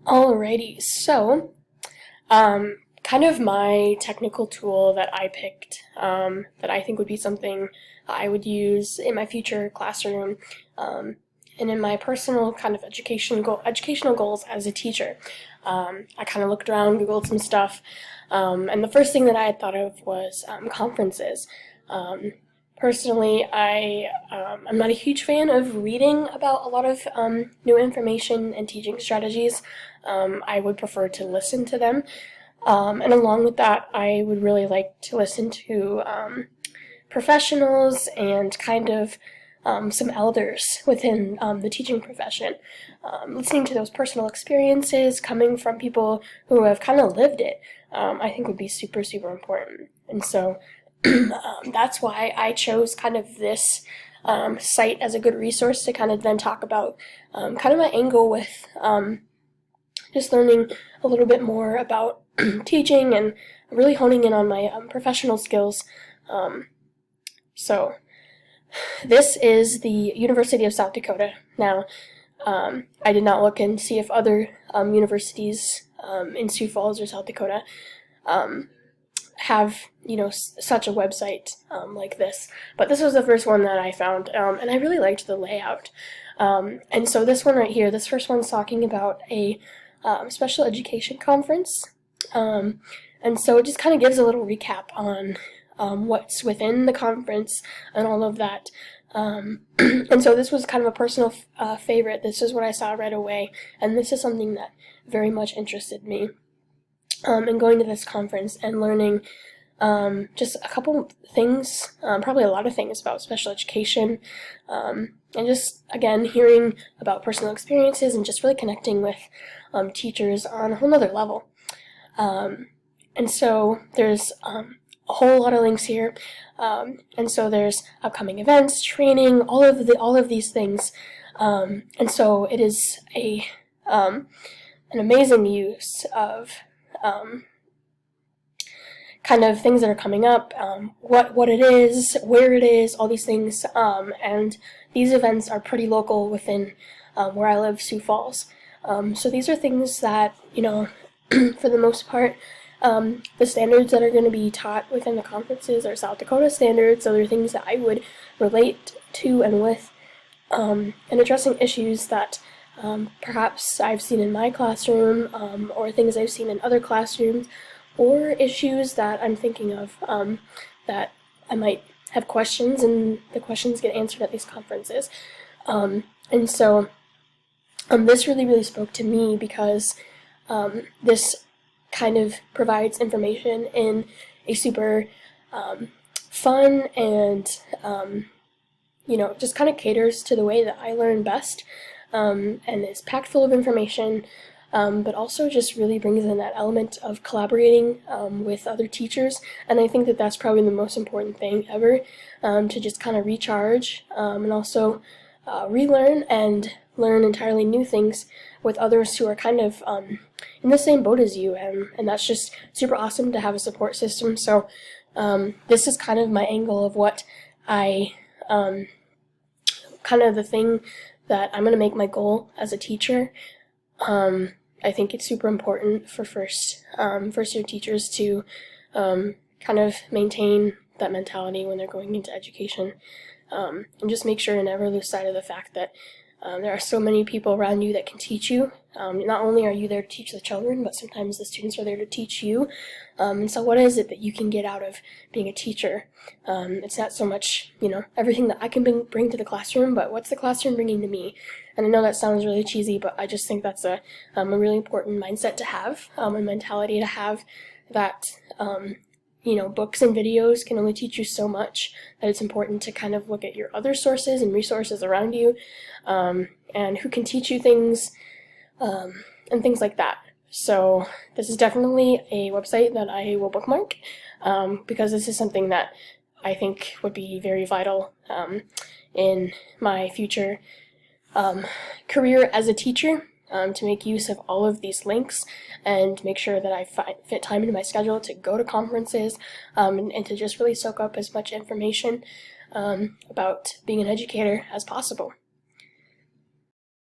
Alrighty, so kind of my technical tool that I picked that I think would be something I would use in my future classroom and in my personal kind of educational goals as a teacher. I kind of looked around, Googled some stuff, and the first thing that I had thought of was conferences. Personally, I'm not a huge fan of reading about a lot of new information and teaching strategies. I would prefer to listen to them. And along with that, I would really like to listen to professionals and kind of some elders within the teaching profession. Listening to those personal experiences coming from people who have kind of lived it, I think would be super, super important. And so that's why I chose kind of this site as a good resource to kind of then talk about kind of my angle with just learning a little bit more about teaching and really honing in on my professional skills. So this is the University of South Dakota. Now, I did not look and see if other universities in Sioux Falls or South Dakota have, such a website like this. But this was the first one that I found, and I really liked the layout. And so this one right here, this first one's talking about a special education conference. And so it just kind of gives a little recap on what's within the conference and all of that. And so this was kind of a personal favorite. This is what I saw right away, and this is something that very much interested me in going to this conference and learning just a couple things, probably a lot of things about special education, and just, again, hearing about personal experiences and just really connecting with teachers on a whole nother level. And so there's a whole lot of links here, and so there's upcoming events, training, all of these things, and so it is an amazing use of kind of things that are coming up, what it is, where it is, all these things, and these events are pretty local within where I live, Sioux Falls. So these are things that, for the most part, the standards that are going to be taught within the conferences are South Dakota standards, so they're things that I would relate to and with, and addressing issues that perhaps I've seen in my classroom, or things I've seen in other classrooms, or issues that I'm thinking of that I might have questions, and the questions get answered at these conferences. And so this really, really spoke to me because this kind of provides information in a super fun and, just kind of caters to the way that I learn best, and is packed full of information, but also just really brings in that element of collaborating with other teachers. And I think that that's probably the most important thing ever, to just kind of recharge and also relearn and learn entirely new things with others who are kind of in the same boat as you, and that's just super awesome to have a support system. So this is kind of my angle of what I kind of the thing that I'm going to make my goal as a teacher. I think it's super important for first year teachers to kind of maintain that mentality when they're going into education, and just make sure to never lose sight of the fact that there are so many people around you that can teach you. Not only are you there to teach the children, but sometimes the students are there to teach you. And so what is it that you can get out of being a teacher? It's not so much, everything that I can bring to the classroom, but what's the classroom bringing to me? And I know that sounds really cheesy, but I just think that's a really important mindset to have, a mentality to have, that books and videos can only teach you so much, that it's important to kind of look at your other sources and resources around you, and who can teach you things, and things like that. So this is definitely a website that I will bookmark, because this is something that I think would be very vital in my future career as a teacher, to make use of all of these links and make sure that I fit time into my schedule to go to conferences, and to just really soak up as much information about being an educator as possible.